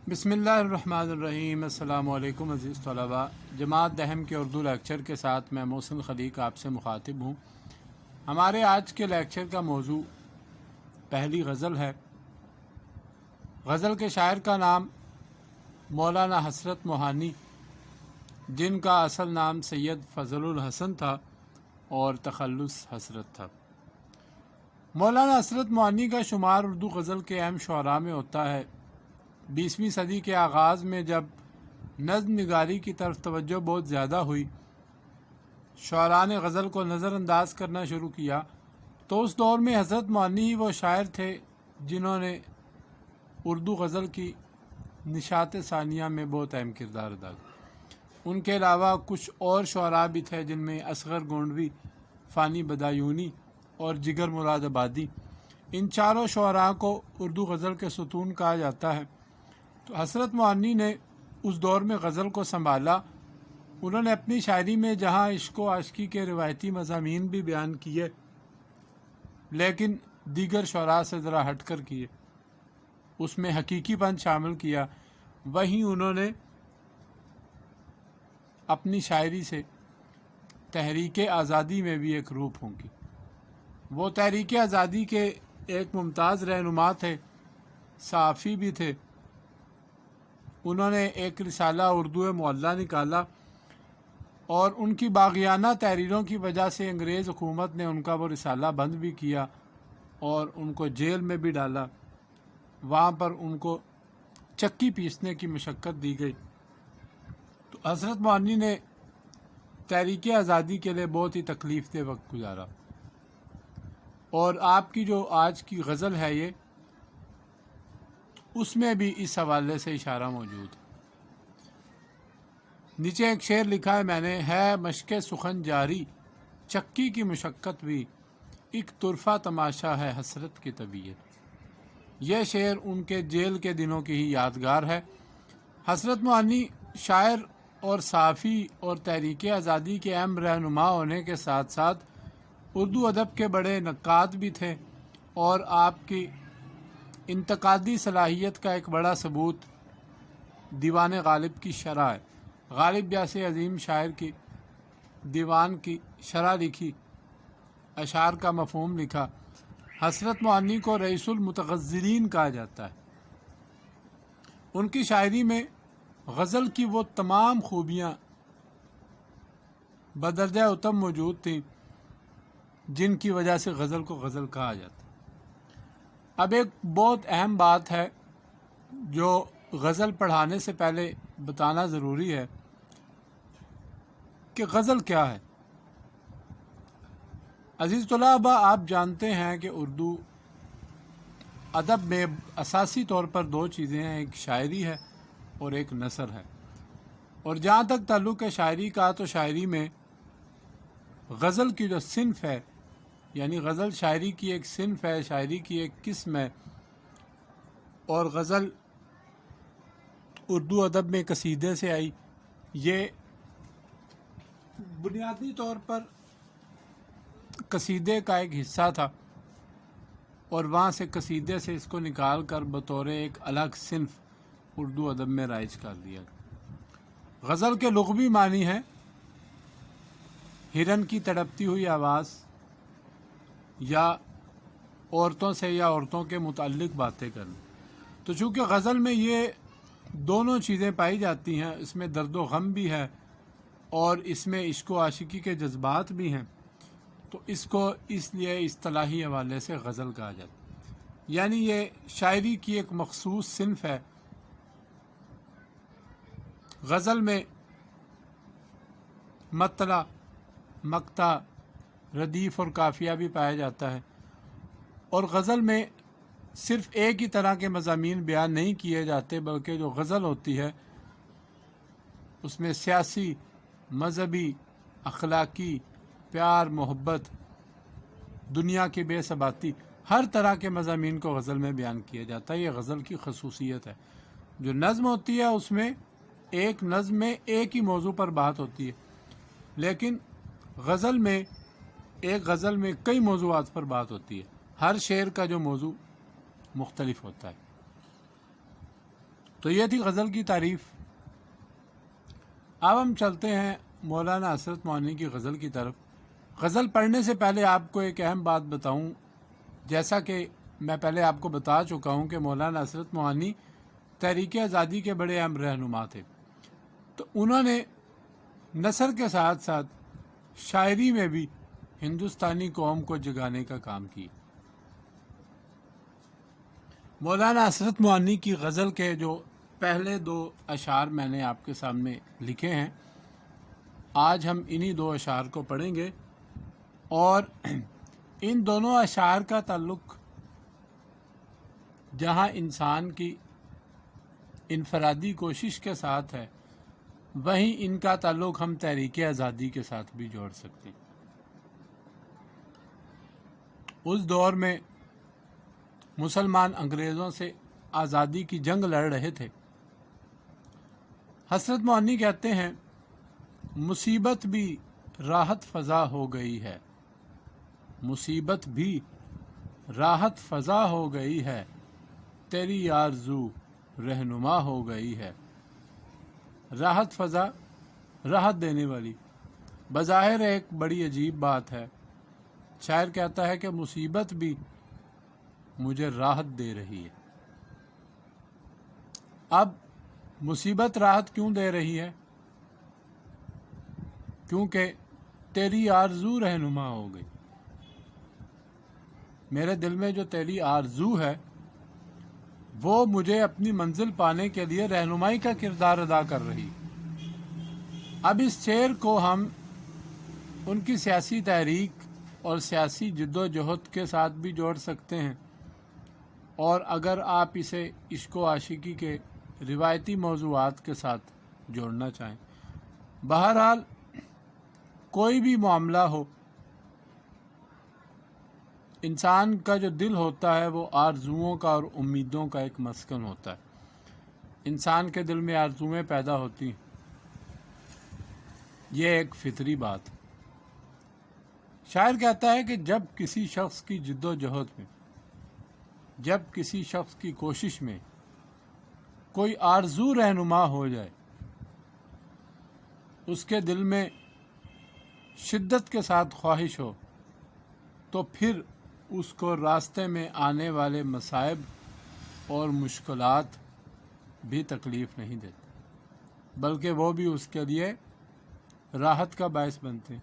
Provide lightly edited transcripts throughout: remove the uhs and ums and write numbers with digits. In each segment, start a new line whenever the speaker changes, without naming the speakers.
بسم اللہ الرحمن الرحیم۔ السلام علیکم عزیز طلباء، جماعت دہم کے اردو لیکچر کے ساتھ میں محسن خلیق آپ سے مخاطب ہوں۔ ہمارے آج کے لیکچر کا موضوع پہلی غزل ہے۔ غزل کے شاعر کا نام مولانا حسرت موہانی، جن کا اصل نام سید فضل الحسن تھا اور تخلص حسرت تھا۔ مولانا حسرت موہانی کا شمار اردو غزل کے اہم شعراء میں ہوتا ہے۔ 20ویں صدی کے آغاز میں جب نظم نگاری کی طرف توجہ بہت زیادہ ہوئی، شعراء نے غزل کو نظر انداز کرنا شروع کیا، تو اس دور میں حضرت موہانی ہی وہ شاعر تھے جنہوں نے اردو غزل کی نشاط ثانیہ میں بہت اہم کردار ادا کیا۔ ان کے علاوہ کچھ اور شعراء بھی تھے جن میں اصغر گونڈوی، فانی بدایونی اور جگر مراد آبادی۔ ان چاروں شعراء کو اردو غزل کے ستون کہا جاتا ہے۔ تو حسرت موہانی نے اس دور میں غزل کو سنبھالا۔ انہوں نے اپنی شاعری میں جہاں عشق و عاشقی کے روایتی مضامین بھی بیان کیے، لیکن دیگر شعراء سے ذرا ہٹ کر کیے، اس میں حقیقی پن شامل کیا۔ وہیں انہوں نے اپنی شاعری سے تحریک آزادی میں بھی ایک روح پھونکی۔ وہ تحریک آزادی کے ایک ممتاز رہنما تھے، صحافی بھی تھے۔ انہوں نے ایک رسالہ اردو معلیٰ نکالا اور ان کی باغیانہ تحریروں کی وجہ سے انگریز حکومت نے ان کا وہ رسالہ بند بھی کیا اور ان کو جیل میں بھی ڈالا۔ وہاں پر ان کو چکی پیسنے کی مشقت دی گئی۔ تو حضرت موہانی نے تحریک آزادی کے لیے بہت ہی تکلیف دہ وقت گزارا، اور آپ کی جو آج کی غزل ہے یہ، اس میں بھی اس حوالے سے اشارہ موجود ہے۔ نیچے ایک شعر لکھا ہے میں نے، ہے مشق سخن جاری چکی کی مشقت بھی، ایک طرفہ تماشا ہے حسرت کی طبیعت۔ یہ شعر ان کے جیل کے دنوں کی ہی یادگار ہے۔ حسرت موہانی شاعر اور صحافی اور تحریک آزادی کے اہم رہنما ہونے کے ساتھ ساتھ اردو ادب کے بڑے نقاد بھی تھے، اور آپ کی انتقادی صلاحیت کا ایک بڑا ثبوت دیوان غالب کی شرح ہے۔ غالب جیسے عظیم شاعر کی دیوان کی شرح لکھی، اشعار کا مفہوم لکھا۔ حسرت موہانی کو رئیس المتغزلین کہا جاتا ہے۔ ان کی شاعری میں غزل کی وہ تمام خوبیاں بدرجہ اتم موجود تھیں جن کی وجہ سے غزل کو غزل کہا جاتا ہے۔ اب ایک بہت اہم بات ہے جو غزل پڑھانے سے پہلے بتانا ضروری ہے کہ غزل کیا ہے۔ عزیز طلباء، آپ جانتے ہیں کہ اردو ادب میں اساسی طور پر دو چیزیں ہیں، ایک شاعری ہے اور ایک نثر ہے۔ اور جہاں تک تعلق ہے شاعری کا، تو شاعری میں غزل کی جو صنف ہے، یعنی غزل شاعری کی ایک صنف ہے، شاعری کی ایک قسم ہے، اور غزل اردو ادب میں قصیدے سے آئی۔ یہ بنیادی طور پر قصیدے کا ایک حصہ تھا، اور وہاں سے قصیدے سے اس کو نکال کر بطور ایک الگ صنف اردو ادب میں رائج کر دیا۔ غزل کے لغوی معنی ہیں ہرن کی تڑپتی ہوئی آواز، یا عورتوں سے یا عورتوں کے متعلق باتیں کرنا۔ تو چونکہ غزل میں یہ دونوں چیزیں پائی جاتی ہیں، اس میں درد و غم بھی ہے اور اس میں عشق و عاشقی کے جذبات بھی ہیں، تو اس کو اس لیے اصطلاحی حوالے سے غزل کہا جاتا ہے۔ یعنی یہ شاعری کی ایک مخصوص صنف ہے۔ غزل میں مطلع، مقطع، ردیف اور قافیہ بھی پایا جاتا ہے، اور غزل میں صرف ایک ہی طرح کے مضامین بیان نہیں کیے جاتے، بلکہ جو غزل ہوتی ہے اس میں سیاسی، مذہبی، اخلاقی، پیار، محبت، دنیا کی بے ثباتی، ہر طرح کے مضامین کو غزل میں بیان کیا جاتا ہے۔ یہ غزل کی خصوصیت ہے۔ جو نظم ہوتی ہے اس میں ایک نظم میں ایک ہی موضوع پر بات ہوتی ہے، لیکن غزل میں ایک غزل میں کئی موضوعات پر بات ہوتی ہے۔ ہر شعر کا جو موضوع مختلف ہوتا ہے۔ تو یہ تھی غزل کی تعریف۔ اب ہم چلتے ہیں مولانا حسرت موہانی کی غزل کی طرف۔ غزل پڑھنے سے پہلے آپ کو ایک اہم بات بتاؤں، جیسا کہ میں پہلے آپ کو بتا چکا ہوں کہ مولانا حسرت موہانی تحریک آزادی کے بڑے اہم رہنما تھے۔ تو انہوں نے نثر کے ساتھ ساتھ شاعری میں بھی ہندوستانی قوم کو جگانے کا کام کیا۔ مولانا حسرت موہانی کی غزل کے جو پہلے 2 اشعار میں نے آپ کے سامنے لکھے ہیں، آج ہم انہی 2 اشعار کو پڑھیں گے، اور ان دونوں اشعار کا تعلق جہاں انسان کی انفرادی کوشش کے ساتھ ہے، وہیں ان کا تعلق ہم تحریک آزادی کے ساتھ بھی جوڑ سکتے ہیں۔ اس دور میں مسلمان انگریزوں سے آزادی کی جنگ لڑ رہے تھے۔ حسرت موہانی کہتے ہیں، مصیبت بھی راحت فضا ہو گئی ہے، مصیبت بھی راحت فضا ہو گئی ہے، تیری آرزو رہنما ہو گئی ہے۔ راحت فضا، راحت دینے والی، بظاہر ایک بڑی عجیب بات ہے۔ شاعر کہتا ہے کہ مصیبت بھی مجھے راحت دے رہی ہے۔ اب مصیبت راحت کیوں دے رہی ہے؟ کیونکہ تیری آرزو رہنما ہو گئی۔ میرے دل میں جو تیری آرزو ہے وہ مجھے اپنی منزل پانے کے لیے رہنمائی کا کردار ادا کر رہی۔ اب اس شعر کو ہم ان کی سیاسی تحریک اور سیاسی جد و جہد کے ساتھ بھی جوڑ سکتے ہیں، اور اگر آپ اسے عشق و عاشقی کے روایتی موضوعات کے ساتھ جوڑنا چاہیں۔ بہرحال کوئی بھی معاملہ ہو، انسان کا جو دل ہوتا ہے وہ آرزوؤں کا اور امیدوں کا ایک مسکن ہوتا ہے۔ انسان کے دل میں آرزویں پیدا ہوتی ہیں، یہ ایک فطری بات۔ شاعر کہتا ہے کہ جب کسی شخص کی جد و جہد میں، جب کسی شخص کی کوشش میں کوئی آرزو رہنما ہو جائے، اس کے دل میں شدت کے ساتھ خواہش ہو، تو پھر اس کو راستے میں آنے والے مصائب اور مشکلات بھی تکلیف نہیں دیتے، بلکہ وہ بھی اس کے لیے راحت کا باعث بنتے ہیں۔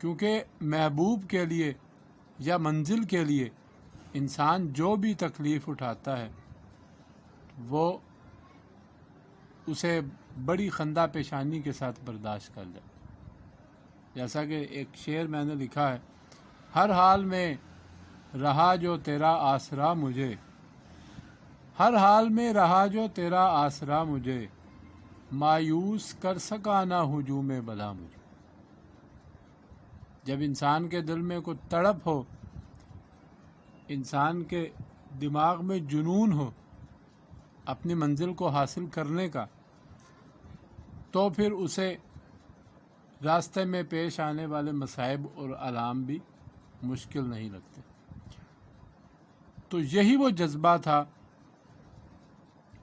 کیونکہ محبوب کے لیے یا منزل کے لیے انسان جو بھی تکلیف اٹھاتا ہے وہ اسے بڑی خندہ پیشانی کے ساتھ برداشت کر جائے۔ جیسا کہ ایک شعر میں نے لکھا ہے، ہر حال میں رہا جو تیرا آسرا مجھے، ہر حال میں رہا جو تیرا آسرا مجھے، مایوس کر سکا نہ ہجوم بلا مجھے۔ جب انسان کے دل میں کوئی تڑپ ہو، انسان کے دماغ میں جنون ہو اپنی منزل کو حاصل کرنے کا، تو پھر اسے راستے میں پیش آنے والے مصائب اور آلام بھی مشکل نہیں لگتے۔ تو یہی وہ جذبہ تھا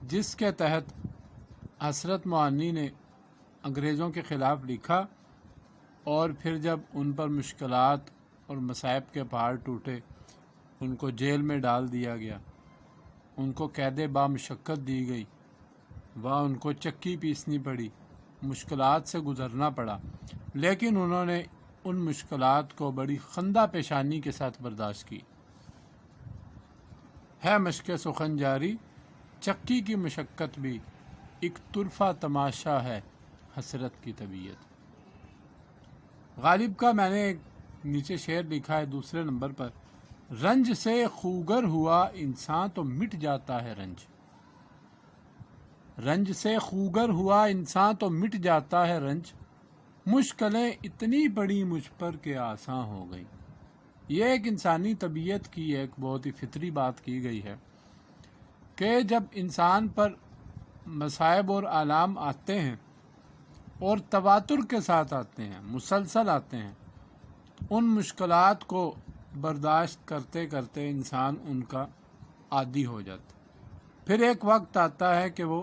جس کے تحت حسرت موہانی نے انگریزوں کے خلاف لکھا، اور پھر جب ان پر مشکلات اور مصائب کے پہاڑ ٹوٹے، ان کو جیل میں ڈال دیا گیا، ان کو قید بامشقت دی گئی، وہاں ان کو چکی پیسنی پڑی، مشکلات سے گزرنا پڑا، لیکن انہوں نے ان مشکلات کو بڑی خندہ پیشانی کے ساتھ برداشت کی۔ ہے مشق سخن جاری، چکی کی مشقت بھی، ایک طرفہ تماشا ہے حسرت کی طبیعت۔ غالب کا میں نے ایک نیچے شعر لکھا ہے دوسرے نمبر پر، رنج سے خوگر ہوا انسان تو مٹ جاتا ہے رنج، رنج سے خوگر ہوا انسان تو مٹ جاتا ہے رنج، مشکلیں اتنی بڑی مجھ پر کہ آساں ہو گئی۔ یہ ایک انسانی طبیعت کی ایک بہت ہی فطری بات کی گئی ہے کہ جب انسان پر مصائب اور آلام آتے ہیں اور تواتر کے ساتھ آتے ہیں، مسلسل آتے ہیں، ان مشکلات کو برداشت کرتے کرتے انسان ان کا عادی ہو جاتا ہے۔ پھر ایک وقت آتا ہے کہ وہ